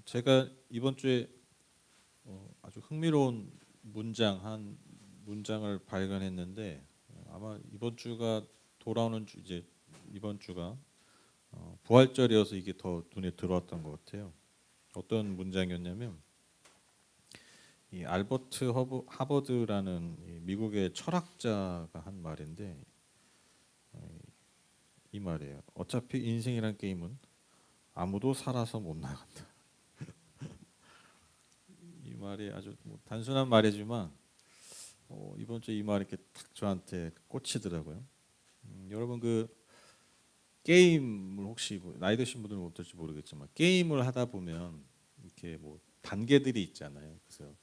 제가 이번 주에 아주 흥미로운 한 문장을 발견했는데 아마 이번 주가 돌아오는 주 이제 이번 주가 부활절이어서 이게 더 눈에 들어왔던 것 같아요. 어떤 문장이었냐면 이 알버트 하버드라는 이 미국의 철학자가 한 말인데 이 말이에요. 어차피 인생이란 게임은 아무도 살아서 못 나간다. 이 말이 아주 단순한 말이지만 이번 주에 이 말이 이렇게 딱 저한테 꽂히더라고요. 여러분 그 게임을 혹시 나이 드신 분들은 어떨지 모르겠지만 게임을 하다 보면 이렇게 단계들이 있잖아요. 그래서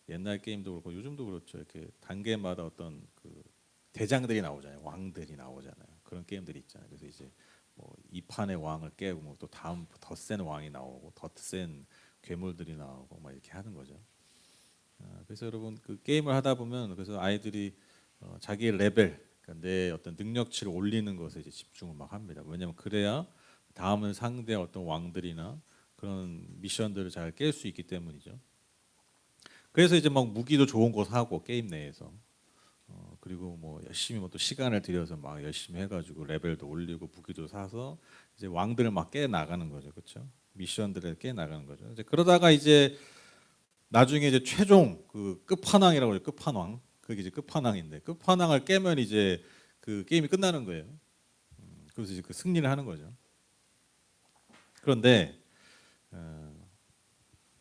옛날 게임도 그렇고 요즘도 그렇죠. 이렇게 단계마다 어떤 그 대장들이 나오잖아요. 왕들이 나오잖아요. 그런 게임들이 있잖아요. 그래서 이제 이 판의 왕을 깨고 또 다음 더 센 왕이 나오고 더 센 괴물들이 나오고 막 이렇게 하는 거죠. 그래서 여러분 그 게임을 하다 보면 그래서 아이들이 자기의 레벨, 그러니까 내 어떤 능력치를 올리는 것에 이제 집중을 막 합니다. 왜냐하면 그래야 다음은 상대 어떤 왕들이나 그런 미션들을 잘 깰 수 있기 때문이죠. 그래서 이제 막 무기도 좋은 거 사고 게임 내에서 그리고 열심히 또 시간을 들여서 막 열심히 해가지고 레벨도 올리고 무기도 사서 이제 왕들을 막 깨 나가는 거죠, 그렇죠? 미션들을 깨 나가는 거죠. 이제 그러다가 이제 나중에 이제 최종 그 끝판왕이라고 해요. 끝판왕. 그게 이제 끝판왕인데 끝판왕을 깨면 이제 그 게임이 끝나는 거예요. 그래서 이제 그 승리를 하는 거죠. 그런데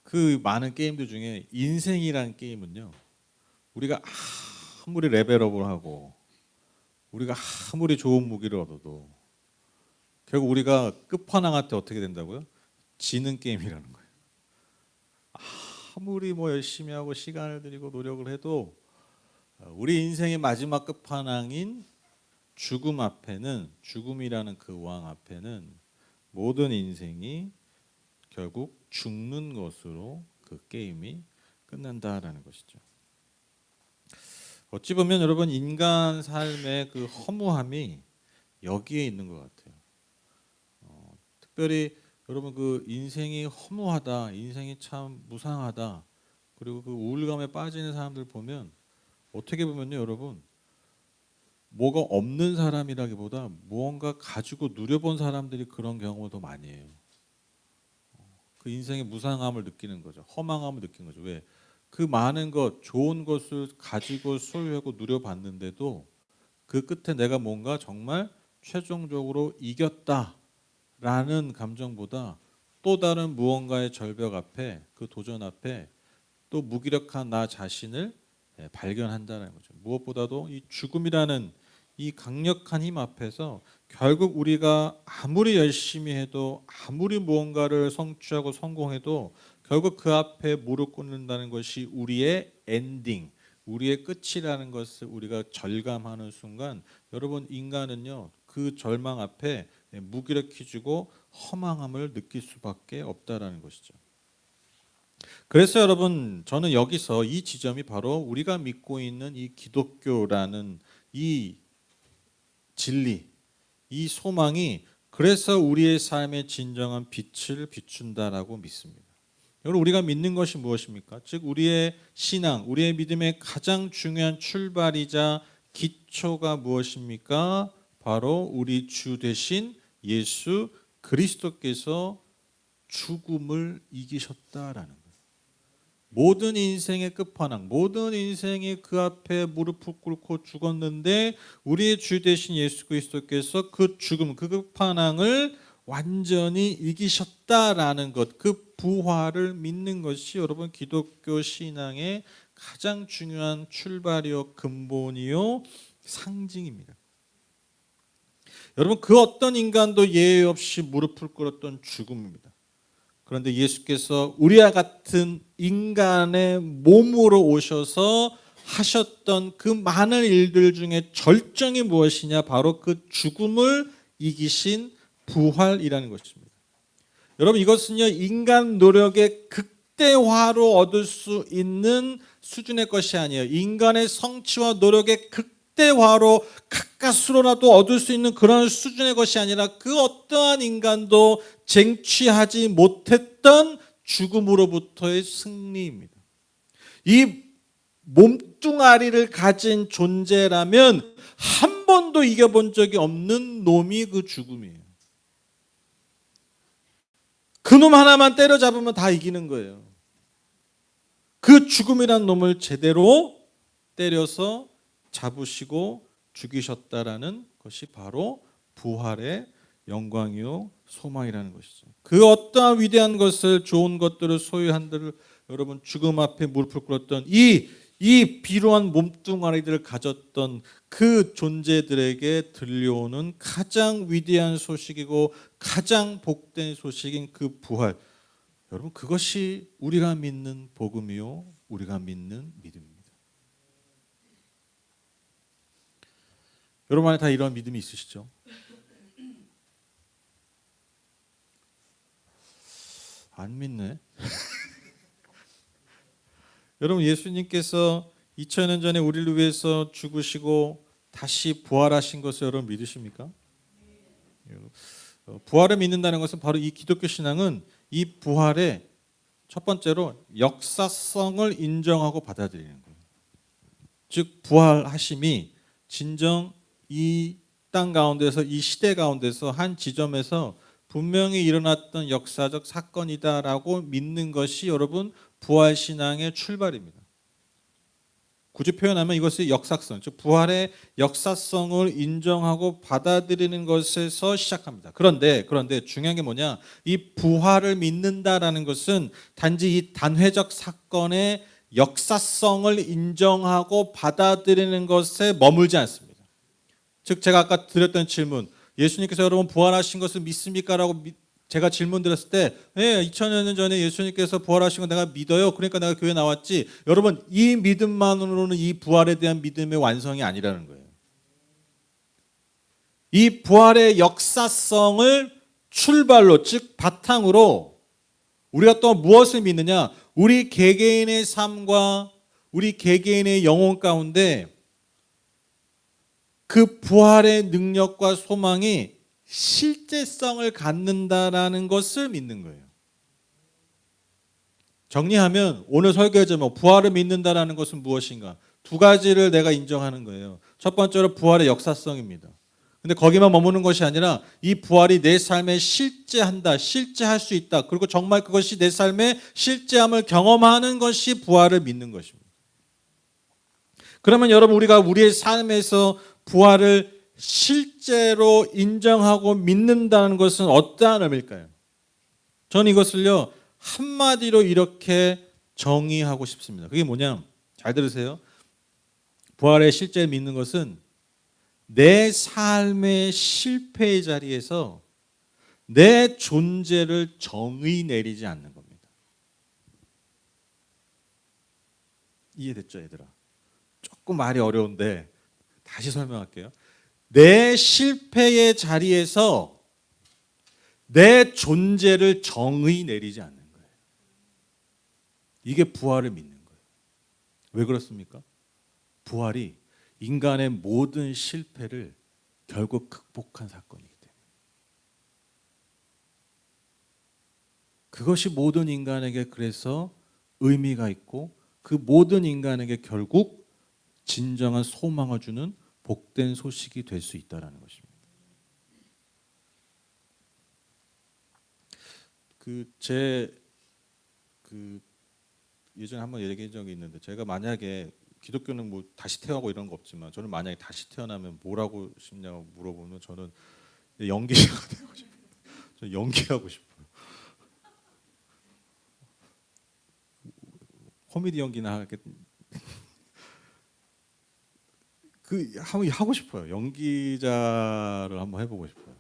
그 많은 게임들 중에 인생이라는 게임은요. 우리가 아무리 레벨업을 하고 우리가 아무리 좋은 무기를 얻어도 결국 우리가 끝판왕한테 어떻게 된다고요? 지는 게임이라는 거예요. 아무리 열심히 하고 시간을 들이고 노력을 해도 우리 인생의 마지막 끝판왕인 죽음 앞에는, 죽음이라는 그 왕 앞에는 모든 인생이 결국 죽는 것으로 그 게임이 끝난다라는 것이죠. 어찌 보면 여러분 인간 삶의 그 허무함이 여기에 있는 것 같아요. 특별히 여러분 그 인생이 허무하다, 인생이 참 무상하다, 그리고 그 우울감에 빠지는 사람들 보면 어떻게 보면요, 여러분 뭐가 없는 사람이라기보다 무언가 가지고 누려본 사람들이 그런 경우가 더 많이 해요. 그 인생의 무상함을 느끼는 거죠. 허망함을 느끼는 거죠. 왜? 그 많은 것, 좋은 것을 가지고 소유하고 누려봤는데도 그 끝에 내가 뭔가 정말 최종적으로 이겼다라는 감정보다 또 다른 무언가의 절벽 앞에, 그 도전 앞에 또 무기력한 나 자신을 발견한다는 거죠. 무엇보다도 이 죽음이라는 이 강력한 힘 앞에서 결국 우리가 아무리 열심히 해도 아무리 무언가를 성취하고 성공해도 결국 그 앞에 무릎 꿇는다는 것이 우리의 엔딩, 우리의 끝이라는 것을 우리가 절감하는 순간 여러분 인간은요 그 절망 앞에 무기력해지고 허망함을 느낄 수밖에 없다라는 것이죠. 그래서 여러분 저는 여기서 이 지점이 바로 우리가 믿고 있는 이 기독교라는 이 진리, 이 소망이 그래서 우리의 삶의 진정한 빛을 비춘다라고 믿습니다. 여러분 우리가 믿는 것이 무엇입니까? 즉 우리의 신앙, 우리의 믿음의 가장 중요한 출발이자 기초가 무엇입니까? 바로 우리 주 되신 예수 그리스도께서 죽음을 이기셨다라는 거예요. 모든 인생의 끝판왕, 모든 인생이 그 앞에 무릎을 꿇고 죽었는데 우리의 주 되신 예수 그리스도께서 그 죽음, 그 끝판왕을 완전히 이기셨다라는 것, 그 부활을 믿는 것이 여러분 기독교 신앙의 가장 중요한 출발이요, 근본이요, 상징입니다. 여러분 그 어떤 인간도 예외 없이 무릎을 꿇었던 죽음입니다. 그런데 예수께서 우리와 같은 인간의 몸으로 오셔서 하셨던 그 많은 일들 중에 절정이 무엇이냐? 바로 그 죽음을 이기신 부활이라는 것입니다. 여러분 이것은요 인간 노력의 극대화로 얻을 수 있는 수준의 것이 아니에요. 인간의 성취와 노력의 극대화로 가까스로라도 얻을 수 있는 그런 수준의 것이 아니라 그 어떠한 인간도 쟁취하지 못했던 죽음으로부터의 승리입니다. 이 몸뚱아리를 가진 존재라면 한 번도 이겨본 적이 없는 놈이 그 죽음이에요. 그 놈 하나만 때려잡으면 다 이기는 거예요. 그 죽음이란 놈을 제대로 때려서 잡으시고 죽이셨다라는 것이 바로 부활의 영광이요 소망이라는 것이죠. 그 어떠한 위대한 것을, 좋은 것들을 소유한들 여러분, 죽음 앞에 무릎을 꿇었던 이 비루한 몸뚱아리들을 가졌던 그 존재들에게 들려오는 가장 위대한 소식이고 가장 복된 소식인 그 부활, 여러분, 그것이 우리가 믿는 복음이요 우리가 믿는 믿음입니다. 여러분 안에 다 이런 믿음이 있으시죠? 안 믿네. 여러분, 예수님께서 2000년 전에 우리를 위해서 죽으시고 다시 부활하신 것을 여러분 믿으십니까? 부활을 믿는다는 것은 바로 이 기독교 신앙은 이 부활의 첫 번째로 역사성을 인정하고 받아들이는 거예요. 즉 부활하심이 진정 이 땅 가운데서, 이 시대 가운데서 한 지점에서 분명히 일어났던 역사적 사건이다라고 믿는 것이 여러분 부활신앙의 출발입니다. 굳이 표현하면 이것이 역사성, 즉 부활의 역사성을 인정하고 받아들이는 것에서 시작합니다. 그런데 중요한 게 뭐냐? 이 부활을 믿는다라는 것은 단지 이 단회적 사건의 역사성을 인정하고 받아들이는 것에 머물지 않습니다. 즉 제가 아까 드렸던 질문, 예수님께서 여러분 부활하신 것을 믿습니까? 라고 제가 질문 드렸을 때 2000년 전에 예수님께서 부활하신 거 내가 믿어요. 그러니까 내가 교회 나왔지. 여러분, 이 믿음만으로는 이 부활에 대한 믿음의 완성이 아니라는 거예요. 이 부활의 역사성을 출발로, 즉 바탕으로 우리가 또 무엇을 믿느냐? 우리 개개인의 삶과 우리 개개인의 영혼 가운데 그 부활의 능력과 소망이 실제성을 갖는다라는 것을 믿는 거예요. 정리하면 오늘 설교의 제목, 부활을 믿는다라는 것은 무엇인가? 두 가지를 내가 인정하는 거예요. 첫 번째로 부활의 역사성입니다. 근데 거기만 머무는 것이 아니라 이 부활이 내 삶에 실제한다, 실제할 수 있다. 그리고 정말 그것이 내 삶의 실제함을 경험하는 것이 부활을 믿는 것입니다. 그러면 여러분, 우리가 우리의 삶에서 부활을 실제로 인정하고 믿는다는 것은 어떠한 의미일까요? 저는 이것을요 한마디로 이렇게 정의하고 싶습니다. 그게 뭐냐? 잘 들으세요. 부활의 실제 믿는 것은 내 삶의 실패의 자리에서 내 존재를 정의 내리지 않는 겁니다. 이해됐죠, 얘들아? 조금 말이 어려운데 다시 설명할게요. 내 실패의 자리에서 내 존재를 정의 내리지 않는 거예요. 이게 부활을 믿는 거예요. 왜 그렇습니까? 부활이 인간의 모든 실패를 결국 극복한 사건이기 때문에. 그것이 모든 인간에게 그래서 의미가 있고 그 모든 인간에게 결국 진정한 소망을 주는 복된 소식이 될 수 있다라는 것입니다. 예전에 한번 얘기한 적이 있는데, 제가 만약에 기독교는 뭐 다시 태어나고 이런 거 없지만 저는 만약에 다시 태어나면 뭘 하고 싶냐고 물어보면 저는 연기자가 되고 싶어요. 저는 연기하고 싶어요. 코미디 연기나 한번 하고 싶어요. 연기자를 한번 해보고 싶어요.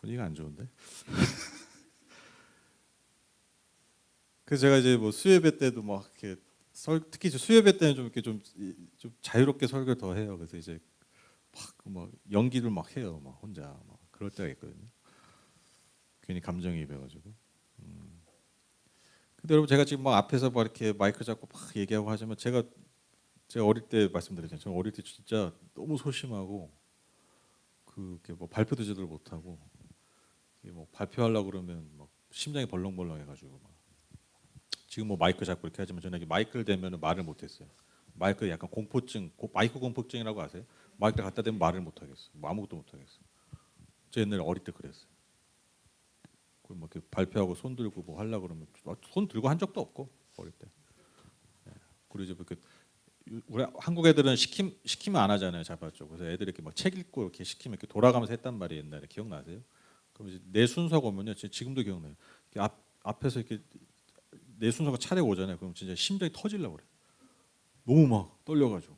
분위기가 안 좋은데. 그래서 제가 이제 뭐 수요예배 때도 막 이렇게 특히 수요예배 때는 좀 이렇게 좀 자유롭게 설교를 더 해요. 그래서 이제 막 연기를 막 해요. 막 혼자 막 그럴 때가 있거든요. 괜히 감정이입해가지고. 근데 여러분, 제가 지금 막 앞에서 막 이렇게 마이크 잡고 막 얘기하고 하지만 제가 어릴 때 말씀드렸잖아요. 저는 어릴 때 진짜 너무 소심하고 그게 뭐 발표도 제대로 못하고 뭐 발표하려고 그러면 막 심장이 벌렁벌렁해가지고 막. 지금 뭐 마이크 잡고 이렇게 하지만 저는 마이크를 대면 말을 못했어요. 마이크 약간 공포증, 마이크 공포증이라고 아세요? 마이크를 갖다 대면 말을 못하겠어. 뭐 아무것도 못하겠어. 저 옛날에 어릴 때 그랬어요. 뭐 이렇게 발표하고 손 들고 뭐 하려고 그러면 손 들고 한 적도 없고 어릴 때. 그리고 이제 그 우리 한국 애들은 시키면 안 하잖아요. 잡았죠. 그래서 애들이 이렇게 막 책 읽고 이렇게 시키면 이렇게 돌아가면서 했단 말이에요. 옛날에 기억나세요? 그럼 이제 내 순서가 오면요, 지금도 기억나요. 앞에서 이렇게 내 순서가 차례 오잖아요. 그럼 진짜 심장이 터질려고 그래. 너무 막 떨려가지고.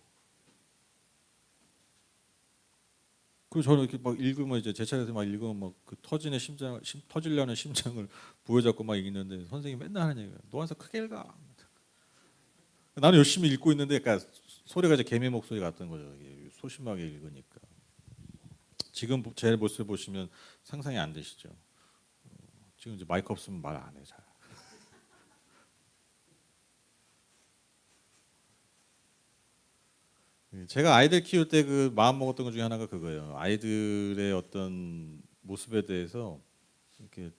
그리고 저는 이렇게 막 읽으면 이제 제 차례에서 막 읽으면 막 그 터지려는 심장을 부여잡고 막 읽는데 선생님이 맨날 하는 얘기가 너 항상 크게 읽어. 나는 열심히 읽고 있는데 약간 소리가 이제 개미 목소리 같은 거죠. 소심하게 읽으니까. 지금 제 모습 보시면 상상이 안 되시죠. 지금 이제 마이크 없으면 말 안 해 잘. 제가 아이들 키울 때 그 마음 먹었던 것 중에 하나가 그거예요. 아이들의 어떤 모습에 대해서 이렇게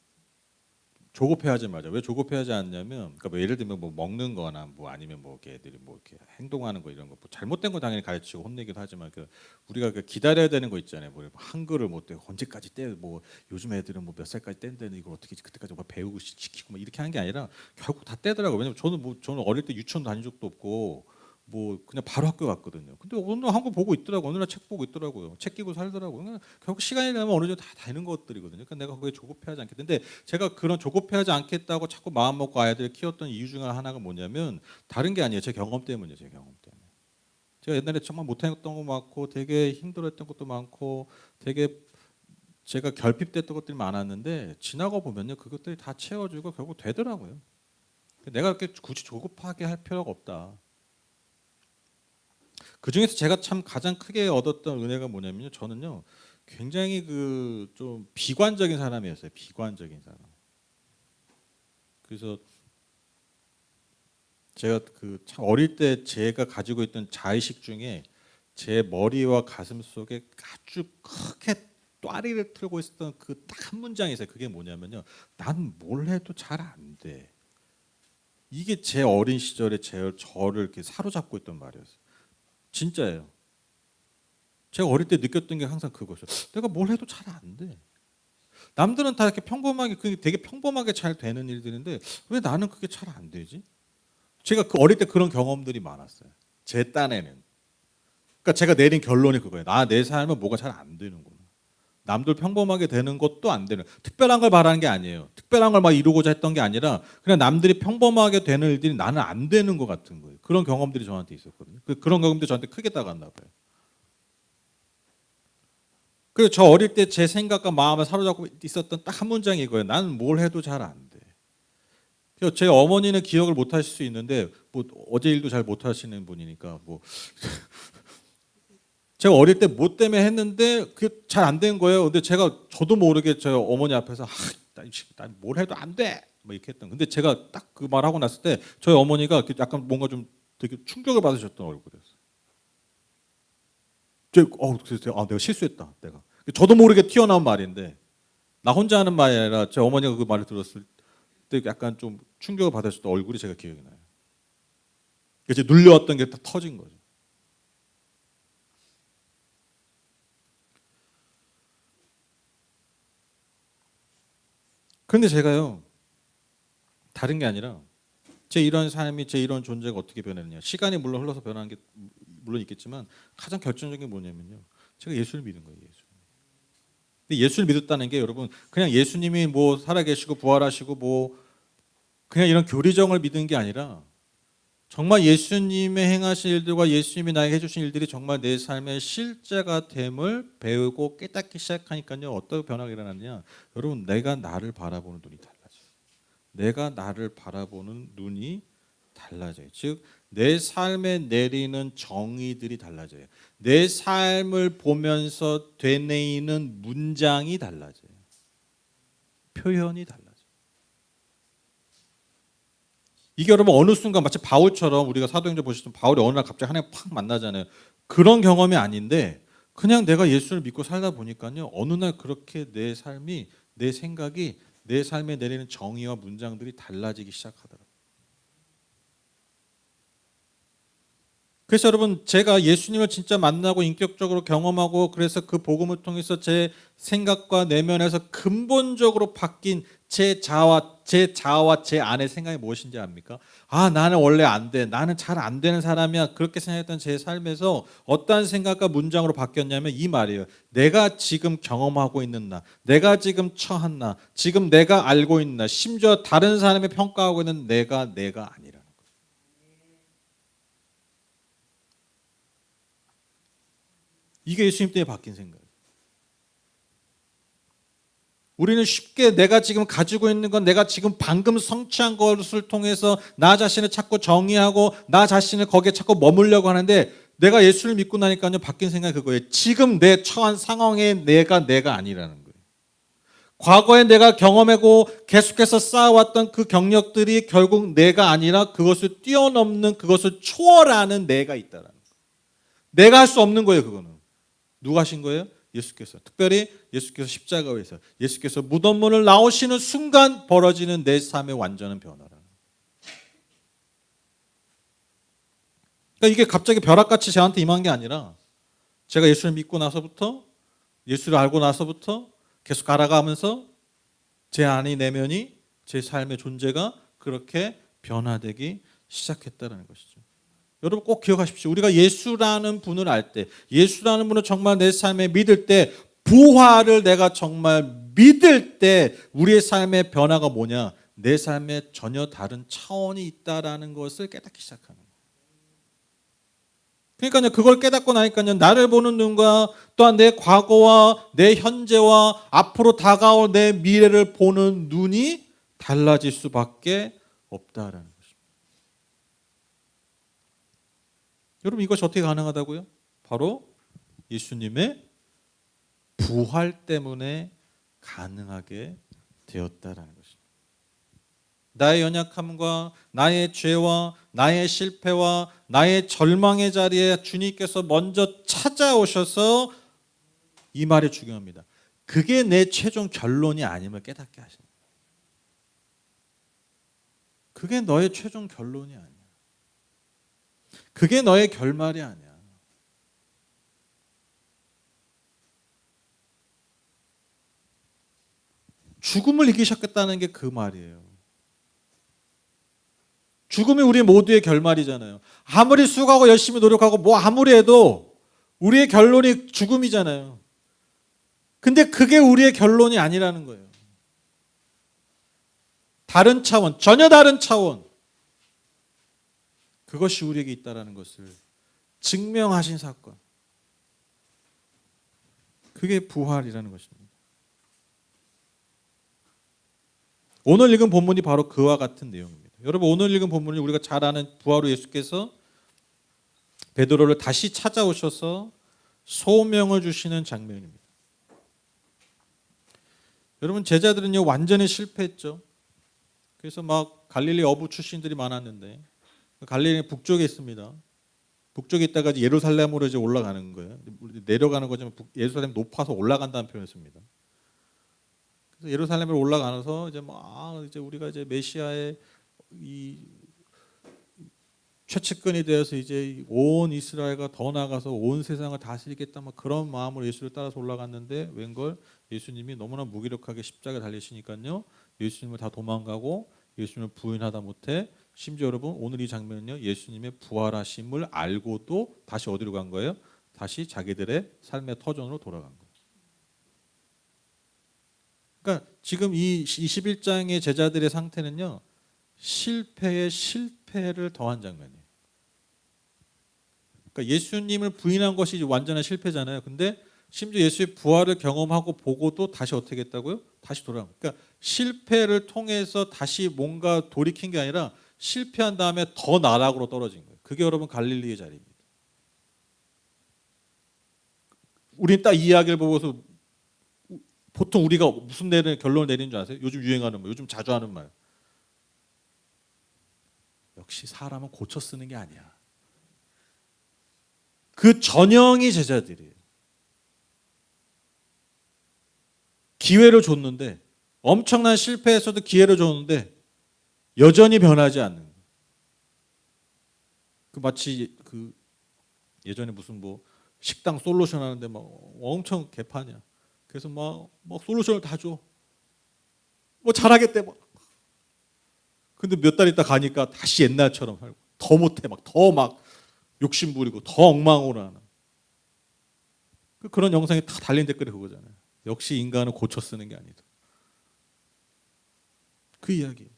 조급해하지 말자. 왜 조급해하지 않냐면, 그러니까 뭐 예를 들면 뭐 먹는 거나 뭐 아니면 뭐 이렇게 애들이 뭐 이렇게 행동하는 거 이런 거 뭐 잘못된 거 당연히 가르치고 혼내기도 하지만 그 우리가 그 기다려야 되는 거 있잖아요. 뭐 한글을 뭐 언제까지 뭐 요즘 애들은 뭐 몇 살까지 뗀다는 이걸 어떻게 그때까지 뭐 배우고 시키고 뭐 이렇게 하는 게 아니라 결국 다 떼더라고요. 왜냐면 저는 어릴 때 유치원 다닌 적도 없고 뭐 그냥 바로 학교 갔거든요. 근데 오늘 한거 보고 있더라고. 어느 날 책 보고 있더라고요. 책 끼고 살더라고요. 그러니까 결국 시간이 되면 어느 정도 다 되는 것들이거든요. 그러니까 내가 거기에 조급해하지 않겠는데 제가 그런 조급해하지 않겠다고 자꾸 마음 먹고 아이들을 키웠던 이유 중에 하나가 뭐냐면 다른 게 아니에요. 제 경험 때문이에요. 제 경험 때문에. 제가 옛날에 정말 못했던 거 많고 되게 힘들었던 것도 많고 되게 제가 결핍됐던 것들이 많았는데 지나고 보면요. 그것들이 다 채워주고 결국 되더라고요. 내가 그렇게 굳이 조급하게 할 필요가 없다. 그 중에서 제가 참 가장 크게 얻었던 은혜가 뭐냐면요. 저는요 굉장히 그 좀 비관적인 사람이었어요. 비관적인 사람. 그래서 제가 그 참 어릴 때 제가 가지고 있던 자의식 중에 제 머리와 가슴 속에 아주 크게 또아리를 틀고 있었던 그 딱 한 문장이 있어요. 그게 뭐냐면요. 난 뭘 해도 잘 안 돼. 이게 제 어린 시절에 저를 이렇게 사로잡고 있던 말이었어요. 진짜예요. 제가 어릴 때 느꼈던 게 항상 그거죠. 내가 뭘 해도 잘 안 돼. 남들은 다 이렇게 평범하게 되게 평범하게 잘 되는 일들인데 왜 나는 그게 잘 안 되지? 제가 그 어릴 때 그런 경험들이 많았어요. 제 딴에는. 그러니까 제가 내린 결론이 그거예요. 내 삶은 뭐가 잘 안 되는구나. 남들 평범하게 되는 것도 안 되는. 특별한 걸 바라는 게 아니에요. 특별한 걸 막 이루고자 했던 게 아니라 그냥 남들이 평범하게 되는 일들이 나는 안 되는 것 같은 거예요. 그런 경험들이 저한테 있었거든요. 그런 경험들이 저한테 크게 다가왔나 봐요. 그래서 저 어릴 때 제 생각과 마음을 사로잡고 있었던 딱 한 문장이 이거예요. 나는 뭘 해도 잘 안 돼. 그래서 제 어머니는 기억을 못 하실 수 있는데 뭐 어제 일도 잘 못 하시는 분이니까 뭐 제가 어릴 때 뭐 때문에 했는데 그게 잘 안 된 거예요. 근데 저도 모르게 저 어머니 앞에서 난 뭘 해도 안 돼. 뭐 이렇게 했던. 근데 제가 딱 그 말하고 났을 때 저희 어머니가 약간 뭔가 좀 되게 충격을 받으셨던 얼굴이었어요. 그래서 내가 실수했다. 내가. 저도 모르게 튀어나온 말인데 나 혼자 하는 말이 아니라 제 어머니가 그 말을 들었을 때 약간 좀 충격을 받으셨던 얼굴이 제가 기억이 나요. 그래서 눌려왔던 게 다 터진 거죠. 그런데 제가요 다른 게 아니라 제 이런 삶이 제 이런 존재가 어떻게 변했느냐. 시간이 물론 흘러서 변하는 게 물론 있겠지만 가장 결정적인 게 뭐냐면요. 제가 예수를 믿은 거예요. 근데 예수를 믿었다는 게 여러분 그냥 예수님이 뭐 살아계시고 부활하시고 뭐 그냥 이런 교리정을 믿은 게 아니라 정말 예수님의 행하신 일들과 예수님이 나에게 해주신 일들이 정말 내 삶의 실제가 됨을 배우고 깨닫기 시작하니까요. 어떤 변화가 일어났냐. 여러분 내가 나를 바라보는 눈이 달라져요. 내가 나를 바라보는 눈이 달라져요. 즉 내 삶에 내리는 정의들이 달라져요. 내 삶을 보면서 되뇌이는 문장이 달라져요. 표현이 달라져요. 이게 여러분 어느 순간 마치 바울처럼 우리가 사도행전 보시면 바울이 어느 날 갑자기 하나님 팍 만나잖아요. 그런 경험이 아닌데 그냥 내가 예수를 믿고 살다 보니까요. 어느 날 그렇게 내 삶이 내 생각이 내 삶에 내리는 정의와 문장들이 달라지기 시작하더라고요. 그래서 여러분, 제가 예수님을 진짜 만나고 인격적으로 경험하고 그래서 그 복음을 통해서 제 생각과 내면에서 근본적으로 바뀐 제 자아와 제 안의 생각이 무엇인지 압니까? 아, 나는 원래 안 돼. 나는 잘 안 되는 사람이야. 그렇게 생각했던 제 삶에서 어떠한 생각과 문장으로 바뀌었냐면 이 말이에요. 내가 지금 경험하고 있는 나, 내가 지금 처한 나, 지금 내가 알고 있는 나, 심지어 다른 사람이 평가하고 있는 내가 아니라. 이게 예수님 때문에 바뀐 생각이에요. 우리는 쉽게 내가 지금 가지고 있는 건 내가 지금 방금 성취한 것을 통해서 나 자신을 자꾸 정의하고 나 자신을 거기에 자꾸 머물려고 하는데 내가 예수를 믿고 나니까요 바뀐 생각이 그거예요. 지금 내 처한 상황에 내가 아니라는 거예요. 과거에 내가 경험하고 계속해서 쌓아왔던 그 경력들이 결국 내가 아니라 그것을 뛰어넘는 그것을 초월하는 내가 있다라는 거예요. 내가 할 수 없는 거예요. 그거는. 누가 하신 거예요? 예수께서. 특별히 예수께서 십자가에서 예수께서 무덤문을 나오시는 순간 벌어지는 내 삶의 완전한 변화라. 그러니까 이게 갑자기 벼락같이 저한테 임한 게 아니라 제가 예수를 믿고 나서부터 예수를 알고 나서부터 계속 알아가면서 제 안의 내면이 제 삶의 존재가 그렇게 변화되기 시작했다는 것이죠. 여러분 꼭 기억하십시오. 우리가 예수라는 분을 알 때, 예수라는 분을 정말 내 삶에 믿을 때, 부활을 내가 정말 믿을 때 우리의 삶의 변화가 뭐냐? 내 삶에 전혀 다른 차원이 있다라는 것을 깨닫기 시작하는 거예요. 그러니까요, 그걸 깨닫고 나니까요, 나를 보는 눈과 또한 내 과거와 내 현재와 앞으로 다가올 내 미래를 보는 눈이 달라질 수밖에 없다라는 거예요. 여러분 이것이 어떻게 가능하다고요? 바로 예수님의 부활 때문에 가능하게 되었다라는 것입니다. 나의 연약함과 나의 죄와 나의 실패와 나의 절망의 자리에 주님께서 먼저 찾아오셔서 이 말이 중요합니다. 그게 내 최종 결론이 아님을 깨닫게 하십니다. 그게 너의 최종 결론이 아니야. 그게 너의 결말이 아니야. 죽음을 이기셨겠다는 게 그 말이에요. 죽음이 우리 모두의 결말이잖아요. 아무리 수고하고 열심히 노력하고 뭐 아무리 해도 우리의 결론이 죽음이잖아요. 근데 그게 우리의 결론이 아니라는 거예요. 다른 차원, 전혀 다른 차원. 그것이 우리에게 있다는 것을 증명하신 사건. 그게 부활이라는 것입니다. 오늘 읽은 본문이 바로 그와 같은 내용입니다. 여러분 오늘 읽은 본문이 우리가 잘 아는 부활 후 예수께서 베드로를 다시 찾아오셔서 소명을 주시는 장면입니다. 여러분 제자들은요 완전히 실패했죠. 그래서 막 갈릴리 어부 출신들이 많았는데 갈릴리 북쪽에 있습니다. 북쪽에 있다가 예루살렘으로 이제 올라가는 거예요. 내려가는 거지만 예루살렘 높아서 올라간다는 표현을 씁니다. 그래서 예루살렘으로 올라가서 이제 이제 우리가 이제 메시아의 이 최측근이 되어서 이제 온 이스라엘과 더 나아가서 온 세상을 다스리겠다 그런 마음으로 예수를 따라서 올라갔는데 웬걸 예수님이 너무나 무기력하게 십자가에 달리시니까요. 예수님을 다 도망가고 예수님을 부인하다 못해 심지어 여러분 오늘 이 장면은요. 예수님의 부활하심을 알고도 다시 어디로 간 거예요? 다시 자기들의 삶의 터전으로 돌아간 거예요. 그러니까 지금 이 21장의 제자들의 상태는요. 실패에 실패를 더한 장면이에요. 그러니까 예수님을 부인한 것이 완전한 실패잖아요. 근데 심지어 예수의 부활을 경험하고 보고도 다시 어떻게 했다고요? 다시 돌아간 거예요. 그러니까 실패를 통해서 다시 뭔가 돌이킨 게 아니라 실패한 다음에 더 나락으로 떨어진 거예요. 그게 여러분 갈릴리의 자리입니다. 우리는 딱 이 이야기를 보고서 보통 우리가 무슨 결론을 내리는 줄 아세요? 요즘 유행하는 말, 요즘 자주 하는 말. 역시 사람은 고쳐 쓰는 게 아니야. 그 전형이 제자들이에요. 기회를 줬는데 엄청난 실패에서도 기회를 줬는데 여전히 변하지 않는 거예요. 그 마치 그 예전에 무슨 뭐 식당 솔루션 하는데 막 엄청 개판이야. 그래서 막 솔루션을 다 줘. 뭐 잘하겠대 막. 근데 몇 달 있다 가니까 다시 옛날처럼 살고 더 못해 막 더 막 욕심 부리고 더 엉망으로 하는. 그런 영상이 다 달린 댓글이 그거잖아요. 역시 인간은 고쳐 쓰는 게 아니다. 그 이야기.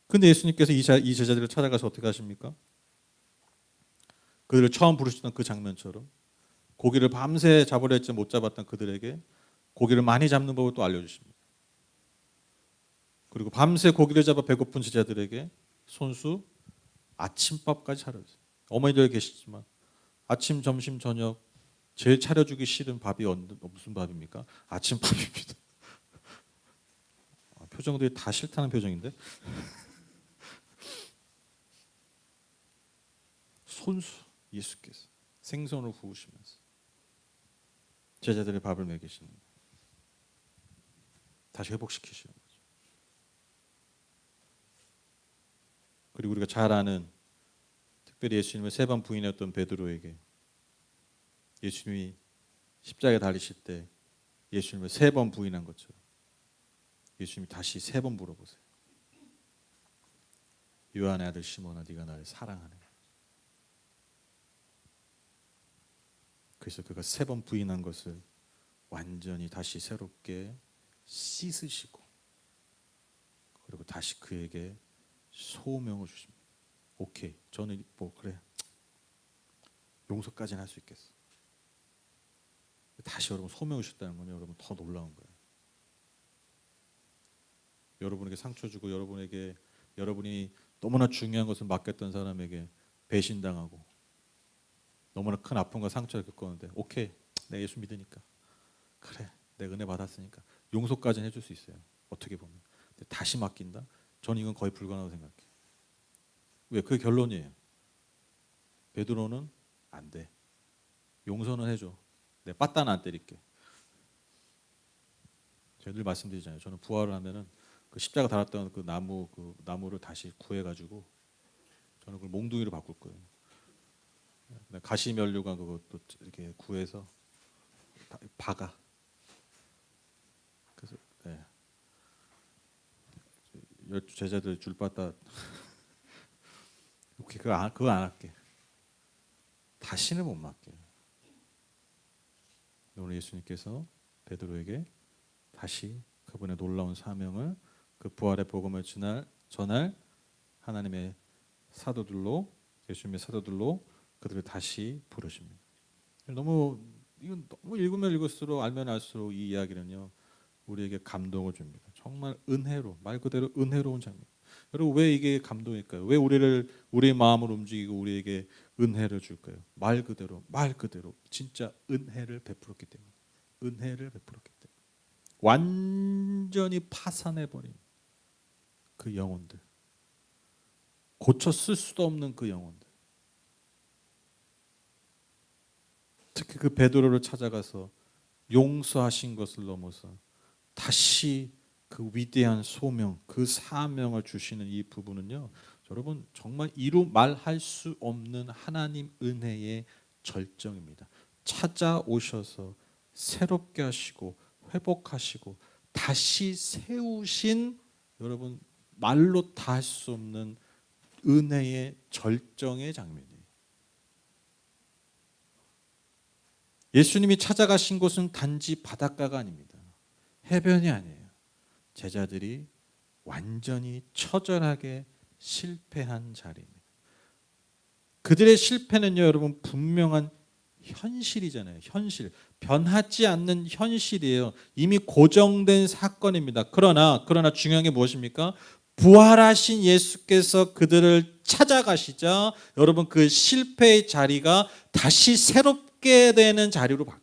근데 예수님께서 이 제자들을 찾아가서 어떻게 하십니까? 그들을 처음 부르시던 그 장면처럼 고기를 밤새 잡으려 했지 못 잡았던 그들에게 고기를 많이 잡는 법을 또 알려주십니다. 그리고 밤새 고기를 잡아 배고픈 제자들에게 손수 아침밥까지 차려주세요. 어머니들 계시지만 아침, 점심, 저녁 제일 차려주기 싫은 밥이 무슨 밥입니까? 아침밥입니다. 표정들이 다 싫다는 표정인데. 손수 예수께서 생선을 구우시면서 제자들의 밥을 먹이시는 거예요. 다시 회복시키시는 거죠. 그리고 우리가 잘 아는 특별히 예수님을 3번 부인했던 베드로에게 예수님이 십자가에 달리실 때 예수님을 3번 부인한 것처럼 예수님이 다시 3번 물어보세요. 요한의 아들 시몬아, 네가 나를 사랑하느냐? 그래서 그가 3번 부인한 것을 완전히 다시 새롭게 씻으시고 그리고 다시 그에게 소명을 주십니다. 오케이, 저는 뭐 그래 용서까지는 할 수 있겠어. 다시 여러분 소명을 주셨다는 건 여러분 더 놀라운 거예요. 여러분에게 상처 주고 여러분이 너무나 중요한 것을 맡겼던 사람에게 배신당하고 너무나 큰 아픔과 상처를 겪었는데 오케이, 내 예수 믿으니까 그래, 내 은혜 받았으니까 용서까지는 해줄 수 있어요. 어떻게 보면. 근데 다시 맡긴다? 저는 이건 거의 불가능하다고 생각해요. 왜? 그게 결론이에요. 베드로는 안 돼. 용서는 해줘. 내 빠따는 안 때릴게. 제가 늘 말씀드리잖아요. 저는 부활을 하면은 그 십자가 달았던 그 나무를 다시 구해가지고 저는 그걸 몽둥이로 바꿀 거예요. 가시면류관 그것도 이렇게 구해서 박아. 그래서 12 제자들 줄 빠따. 오케이, 그거 안 할게. 다시는 못 맡게. 오늘 예수님께서 베드로에게 다시 그분의 놀라운 사명을 그 부활의 복음을 전할 하나님의 사도들로 예수님의 사도들로 그들을 다시 부르십니다. 이건 너무 읽으면 읽을수록 알면 알수록 이 이야기는요 우리에게 감동을 줍니다. 정말 은혜로 말 그대로 은혜로운 장면. 여러분 왜 이게 감동일까요? 왜 우리의 마음을 움직이고 우리에게 은혜를 줄까요? 말 그대로 진짜 은혜를 베풀었기 때문에. 은혜를 베풀었기 때문에. 완전히 파산해버린 그 영혼들. 고쳐 쓸 수도 없는 그 영혼들. 특히 그 베드로를 찾아가서 용서하신 것을 넘어서 다시 그 위대한 소명, 그 사명을 주시는 이 부분은요, 여러분 정말 이루 말할 수 없는 하나님 은혜의 절정입니다. 찾아오셔서 새롭게 하시고 회복하시고 다시 세우신 여러분 말로 다 할 수 없는 은혜의 절정의 장면이에요. 예수님이 찾아가신 곳은 단지 바닷가가 아닙니다. 해변이 아니에요. 제자들이 완전히 처절하게 실패한 자리입니다. 그들의 실패는요, 여러분 분명한 현실이잖아요. 현실. 변하지 않는 현실이에요. 이미 고정된 사건입니다. 그러나 중요한 게 무엇입니까? 부활하신 예수께서 그들을 찾아가시자 여러분 그 실패의 자리가 다시 새롭게 되는 자리로 바뀌어요.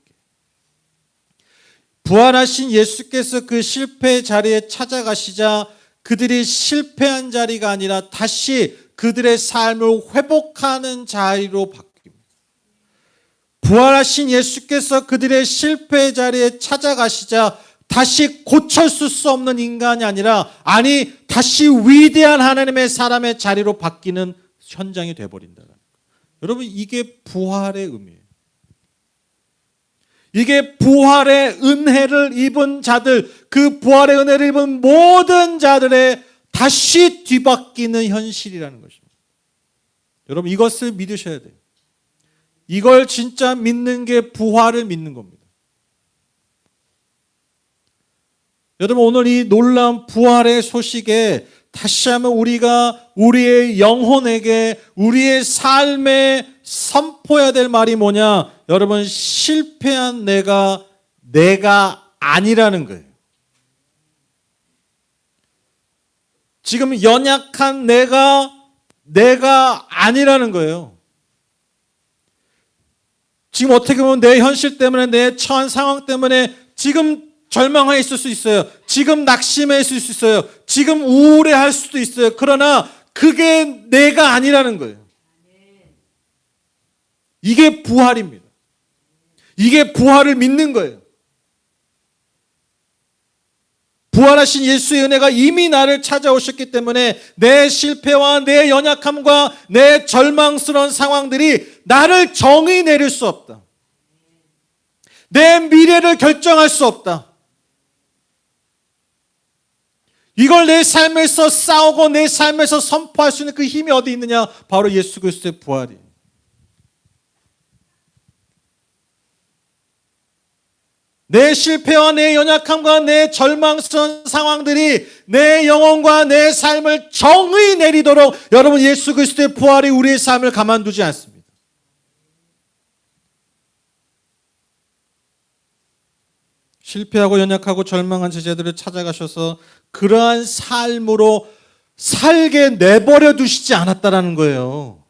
부활하신 예수께서 그 실패의 자리에 찾아가시자 그들이 실패한 자리가 아니라 다시 그들의 삶을 회복하는 자리로 바뀝니다. 부활하신 예수께서 그들의 실패의 자리에 찾아가시자 다시 고쳤을 수 없는 인간이 아니라 다시 위대한 하나님의 사람의 자리로 바뀌는 현장이 되어버린다. 여러분, 이게 부활의 의미예요. 이게 부활의 은혜를 입은 자들, 그 부활의 은혜를 입은 모든 자들의 다시 뒤바뀌는 현실이라는 것입니다. 여러분, 이것을 믿으셔야 돼요. 이걸 진짜 믿는 게 부활을 믿는 겁니다. 여러분, 오늘 이 놀라운 부활의 소식에 다시 한번 우리가 우리의 영혼에게, 우리의 삶에 선포해야 될 말이 뭐냐? 여러분, 실패한 내가 아니라는 거예요. 지금 연약한 내가 아니라는 거예요. 지금 어떻게 보면 내 현실 때문에, 내 처한 상황 때문에 지금 절망해 있을 수 있어요. 지금 낙심해 있을 수 있어요. 지금 우울해할 수도 있어요. 그러나 그게 내가 아니라는 거예요. 이게 부활입니다. 이게 부활을 믿는 거예요. 부활하신 예수의 은혜가 이미 나를 찾아오셨기 때문에 내 실패와 내 연약함과 내 절망스러운 상황들이 나를 정의 내릴 수 없다. 내 미래를 결정할 수 없다. 이걸 내 삶에서 싸우고 내 삶에서 선포할 수 있는 그 힘이 어디 있느냐? 바로 예수 그리스도의 부활이에요. 내 실패와 내 연약함과 내 절망스러운 상황들이 내 영혼과 내 삶을 정의 내리도록 여러분, 예수 그리스도의 부활이 우리의 삶을 가만두지 않습니다. 실패하고 연약하고 절망한 제자들을 찾아가셔서 그러한 삶으로 살게 내버려 두시지 않았다라는 거예요.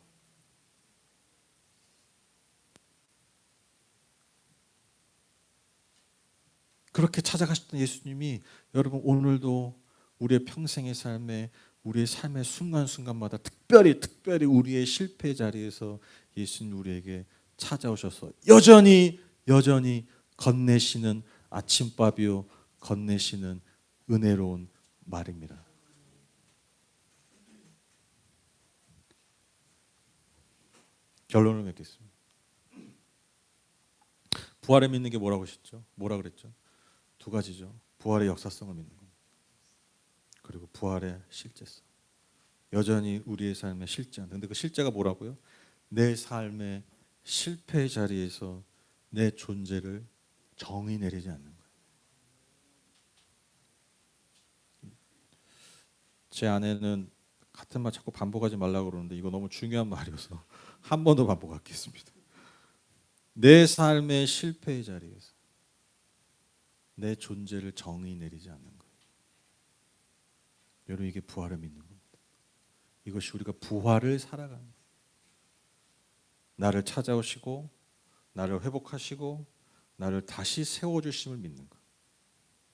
그렇게 찾아가셨던 예수님이 여러분, 오늘도 우리의 평생의 삶에, 우리의 삶의 순간순간마다 특별히 우리의 실패 자리에서 예수님 우리에게 찾아오셔서 여전히 건네시는 아침밥이요, 건네시는 은혜로운 말입니다. 결론을 맺겠습니다. 부활을 믿는 게 뭐라고 하셨죠? 뭐라 그랬죠? 두 가지죠. 부활의 역사성을 믿는 겁니다. 그리고 부활의 실제성. 여전히 우리의 삶에 실제한다. 근데 그 실제가 뭐라고요? 내 삶의 실패의 자리에서 내 존재를 정의 내리지 않는 거예요. 제 아내는 같은 말 자꾸 반복하지 말라고 그러는데 이거 너무 중요한 말이어서 한 번 더 반복하겠습니다. 내 삶의 실패의 자리에서 내 존재를 정의 내리지 않는 거예요. 여러분, 이게 부활을 믿는 겁니다. 이것이 우리가 부활을 살아가는 거예요. 나를 찾아오시고 나를 회복하시고 나를 다시 세워주심을 믿는 것.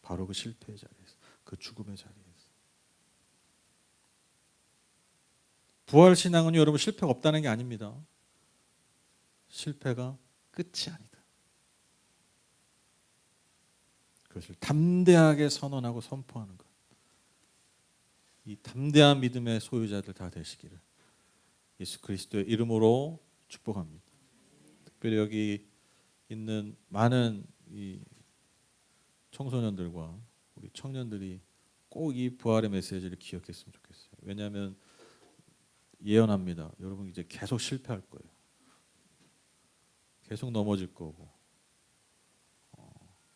바로 그 실패의 자리에서, 그 죽음의 자리에서. 부활 신앙은 여러분 실패가 없다는 게 아닙니다. 실패가 끝이 아니다. 그것을 담대하게 선언하고 선포하는 것. 이 담대한 믿음의 소유자들 다 되시기를 예수 그리스도의 이름으로 축복합니다. 특별히 여기 있는 많은 이 청소년들과 우리 청년들이 꼭 이 부활의 메시지를 기억했으면 좋겠어요. 왜냐하면 예언합니다. 여러분 이제 계속 실패할 거예요. 계속 넘어질 거고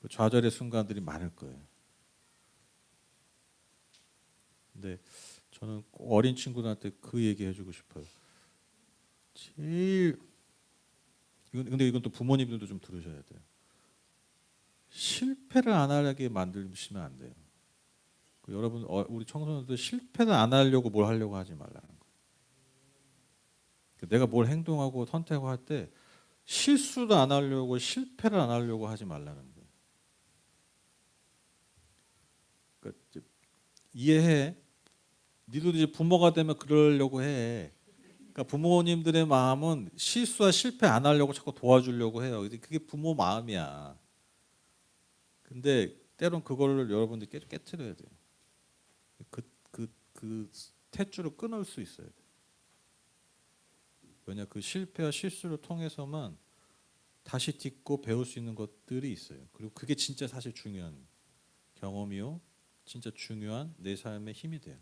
좌절의 순간들이 많을 거예요. 근데 저는 꼭 어린 친구들한테 그 얘기 해주고 싶어요. 근데 이건 또 부모님들도 좀 들으셔야 돼요. 실패를 안 하게 만들시면 안 돼요. 여러분, 우리 청소년들 실패를 안 하려고 뭘 하려고 하지 말라는 거예요. 내가 뭘 행동하고 선택하고 할 때 실수도 안 하려고, 실패를 안 하려고 하지 말라는 거예요. 그러니까 이해해. 니도 이제 부모가 되면 그러려고 해. 그러니까 부모님들의 마음은 실수와 실패 안 하려고 자꾸 도와주려고 해요. 그게 부모 마음이야. 근데 때론 그거를 여러분들이 깨트려야 돼요. 그 탯줄을 끊을 수 있어야 돼요. 왜냐 그 실패와 실수를 통해서만 다시 딛고 배울 수 있는 것들이 있어요. 그리고 그게 진짜 사실 중요한 경험이요. 진짜 중요한 내 삶의 힘이 돼요.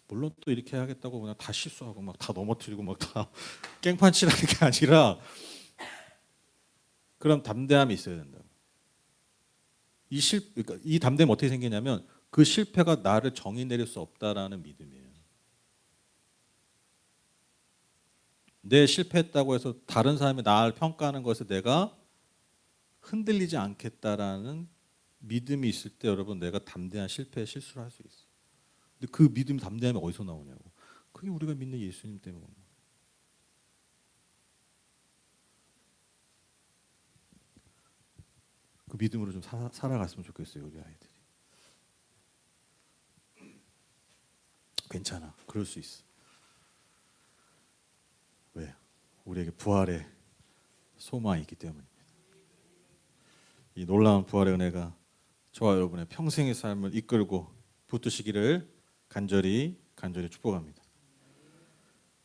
물론 또 이렇게 해야겠다고 그냥 다 실수하고 막 다 넘어뜨리고 막 다 깽판치라는 게 아니라 그런 담대함이 있어야 된다. 그러니까 이 담대함이 어떻게 생기냐면 그 실패가 나를 정의 내릴 수 없다라는 믿음이에요. 내 실패했다고 해서 다른 사람이 나를 평가하는 것에 내가 흔들리지 않겠다라는 믿음이 있을 때 여러분 내가 담대한 실패에 실수를 할 수 있어. 근데 그 믿음 담대함이 어디서 나오냐고. 그게 우리가 믿는 예수님 때문에. 그 믿음으로 좀 살아갔으면 좋겠어요 우리 아이들이. 괜찮아. 그럴 수 있어. 왜? 우리에게 부활의 소망이 있기 때문입니다. 이 놀라운 부활의 은혜가 저와 여러분의 평생의 삶을 이끌고 붙드시기를 간절히 축복합니다.